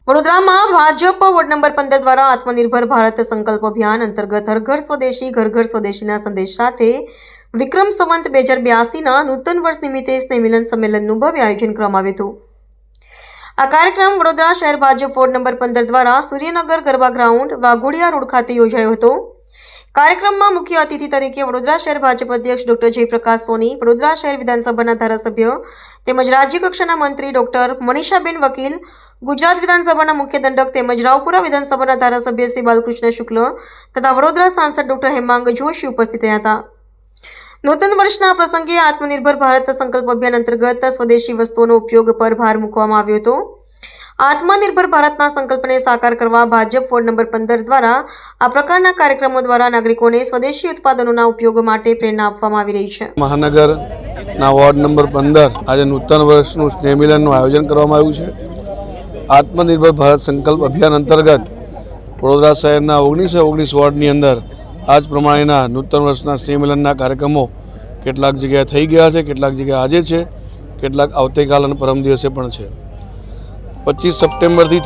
વડોદરામાં Bhajap ward number 15 દ્વારા આત્મનિર્ભર ભારત સંકલ્પ અભિયાન અંતર્ગત હર ઘર સ્વદેશી ઘર ઘર સ્વદેશીના સંદેશ સાથે વિક્રમ સંવત 2082ના નૂતન વર્ષ નિમિત્તે સ્નેહ મિલન સંમેલનનું ભવ્ય આયોજન કરવામાં આવ્યું હતું। આ કાર્યક્રમ વડોદરા શહેર ભાજપ વોર્ડ નંબર 15 દ્વારા સૂર્યનગર ગરબા ગ્રાઉન્ડ વાઘોડિયા રોડ ખાતે યોજાયો હતો। કાર્યક્રમમાં મુખ્ય અતિથિ તરીકે વડોદરા શહેર ભાજપ અધ્યક્ષ ડોક્ટર જયપ્રકાશ સોની, વડોદરા શહેર વિધાનસભાના ધારાસભ્ય તેમજ રાજ્ય કક્ષાના મંત્રી ડોક્ટર મનીષાબેન વકીલ, ગુજરાત વિધાનસભાના મુખ્ય દંડક તેમજ રાવપુરા વિધાનસભાના ધારાસભ્ય શ્રી બાલકૃષ્ણ શુક્લ તથા વડોદરા સાંસદ ડોક્ટર હેમાંગ જોશી ઉપસ્થિત રહ્યા હતા। નૂતન વર્ષના પ્રસંગે આત્મનિર્ભર ભારત સંકલ્પ અભિયાન અંતર્ગત સ્વદેશી વસ્તુઓનો ઉપયોગ પર ભાર મૂકવામાં આવ્યો હતો। આત્મનિર્ભર ભારતના સંકલ્પને સાકાર કરવા ભાજપ વોર્ડ નંબર 15 દ્વારા આ પ્રકારના કાર્યક્રમો દ્વારા નાગરિકોને સ્વદેશી ઉત્પાદનોના ઉપયોગ માટે પ્રેરણા આપવામાં આવી રહી છે। મહાનગરના વોર્ડ નંબર 15 આજે નૂતન વર્ષનું સ્નેહ મિલનનું આયોજન કરવામાં આવ્યું છે। આત્મનિર્ભર ભારત સંકલ્પ અભિયાન અંતર્ગત વડોદરા શહેરના 19 વોર્ડની અંદર આજ પ્રમાણેના નૂતન વર્ષના સ્નેહ મિલનના કાર્યક્રમો કેટલાક જગ્યાએ થઈ ગયા છે, કેટલાક જગ્યાએ આજે છે, કેટલાક આવતીકાલ અને પરમ દિવસે પણ છે। 25 સપ્ટેમ્બરથી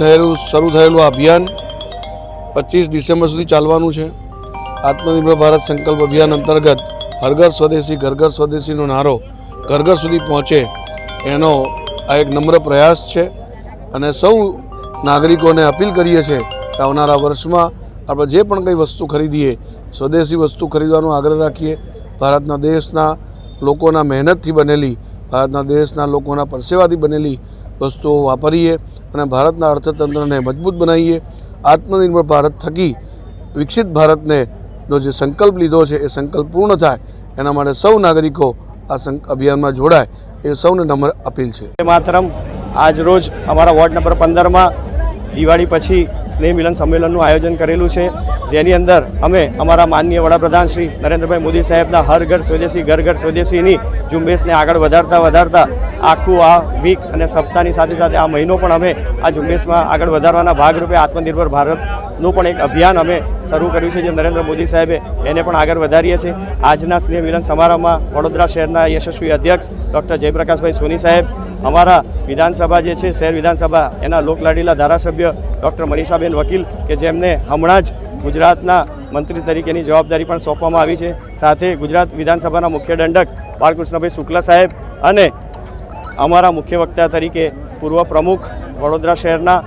શરૂ થયેલું આ અભિયાન 25 ડિસેમ્બર સુધી ચાલવાનું છે। આત્મનિર્ભર ભારત સંકલ્પ અભિયાન અંતર્ગત હર ઘર સ્વદેશી ઘર ઘર સ્વદેશીનો નારો ઘર ઘર સુધી પહોંચે એનો આ એક નમ્ર પ્રયાસ છે અને સૌ નાગરિકોને અપીલ કરીએ છીએ કે આવનારા વર્ષમાં આપણે જે પણ કંઈ વસ્તુ ખરીદીએ સ્વદેશી વસ્તુ ખરીદવાનો આગ્રહ રાખીએ। ભારતના દેશના લોકોના મહેનતથી બનેલી, ભારતના દેશના લોકોના પરસેવાથી બનેલી વસ્તુઓ વાપરીએ અને ભારતના અર્થતંત્રને મજબૂત બનાવીએ। આત્મનિર્ભર ભારત થકી વિકસિત ભારતને નો જે સંકલ્પ લીધો છે એ સંકલ્પ પૂર્ણ થાય એના માટે સૌ નાગરિકો આ અભિયાનમાં જોડાય એ સૌને નમ્ર અપીલ છે। માતરમ આજ રોજ અમારા વોર્ડ નંબર 15માં દિવાળી પછી સ્નેહ મિલન સંમેલનનું આયોજન કરેલું છે, જેની અંદર અમે અમારા માનનીય વડાપ્રધાન શ્રી નરેન્દ્રભાઈ મોદી સાહેબના હર ઘર સ્વદેશી ઘર ઘર સ્વદેશીની ઝુંબેશને આગળ વધારતા આખું આ વીક અને સપ્તાહની સાથે સાથે આ મહિનો પણ અમે આ ઝુંબેશમાં આગળ વધારવાના ભાગરૂપે આત્મનિર્ભર ભારતનું પણ એક અભિયાન અમે શરૂ કર્યું છે, જે નરેન્દ્ર મોદી સાહેબે એને પણ આગળ વધારીએ છીએ। આજના સ્નેહ મિલન સમારોહમાં વડોદરા શહેરના યશસ્વી અધ્યક્ષ ડૉક્ટર જયપ્રકાશભાઈ સોની સાહેબ, અમારા વિધાનસભા જે છે શહેર વિધાનસભા એના લોકલાડીલા ધારાસભ્ય ડૉક્ટર મનીષાબેન વકીલ કે જેમને હમણાં જ ગુજરાતના મંત્રી તરીકેની જવાબદારી પણ સોંપવામાં આવી છે, સાથે ગુજરાત વિધાનસભાના મુખ્ય દંડક બાલકૃષ્ણભાઈ શુક્લ સાહેબ અને અમારા મુખ્ય વક્તા તરીકે પૂર્વ પ્રમુખ વડોદરા શહેરના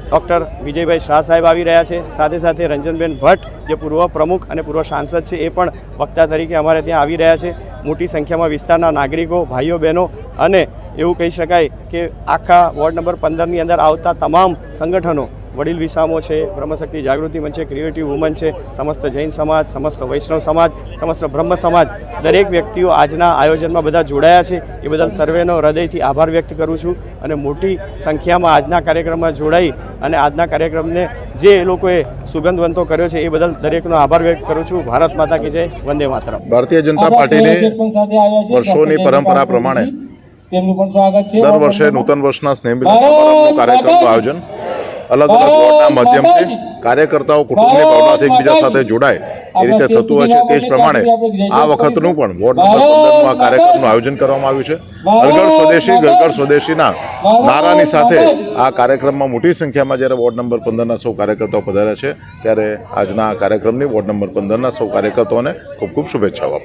ડૉક્ટર વિજયભાઈ શાહ સાહેબ આવી રહ્યા છે, સાથે સાથે રંજનબેન ભટ્ટ જે પૂર્વ પ્રમુખ અને પૂર્વ સાંસદ છે એ પણ વક્તા તરીકે અમારે ત્યાં આવી રહ્યા છે। મોટી સંખ્યામાં વિસ્તારના નાગરિકો, ભાઈઓ બહેનો અને એવું કહી શકાય કે આખા વોર્ડ નંબર 15ની અંદર આવતા તમામ સંગઠનો, વડીલ વિસામો છે, બ્રહ્મશક્તિ જાગૃતિ મંચ છે, ક્રિએટિવ વુમન છે, સમસ્ત જૈન સમાજ, સમસ્ત વૈષ્ણવ સમાજ, સમસ્ત બ્રહ્મ સમાજ, દરેક વ્યક્તિઓ આજના આયોજનમાં બધા જોડાયા છે એ બદલ સર્વેનો હૃદયથી આભાર વ્યક્ત કરું છું અને મોટી સંખ્યામાં આજના કાર્યક્રમમાં જોડાઈ અને આજના કાર્યક્રમને જે એ લોકોએ સુગંધવંતો કર્યો છે એ બદલ દરેકનો આભાર વ્યક્ત કરું છું। ભારત માતા કી જય, વંદે માતરમ। ભારતીય જનતા પાર્ટીની વર્ષોની પરંપરા પ્રમાણે દર વર્ષે નૂતન વર્ષના સ્નેહ મિલન સમારંભનું કાર્યક્રમનું આયોજન અલગ અલગ વોર્ડના માધ્યમથી કાર્યકર્તાઓ કુટુંબની ભાવનાથી એકબીજા સાથે જોડાય એ રીતે થતું હોય છે। તે જ પ્રમાણે આ વખતનું પણ વોર્ડ નંબર 15નું આ કાર્યક્રમનું આયોજન કરવામાં આવ્યું છે। હર ઘર સ્વદેશી ઘર ઘર સ્વદેશીના નારાની સાથે આ કાર્યક્રમમાં મોટી સંખ્યામાં જ્યારે વોર્ડ નંબર 15ના સૌ કાર્યકર્તાઓ પધાર્યા છે ત્યારે આજના કાર્યક્રમની વોર્ડ નંબર 15ના સૌ કાર્યકર્તાઓને ખૂબ ખૂબ શુભેચ્છાઓ આપું છું।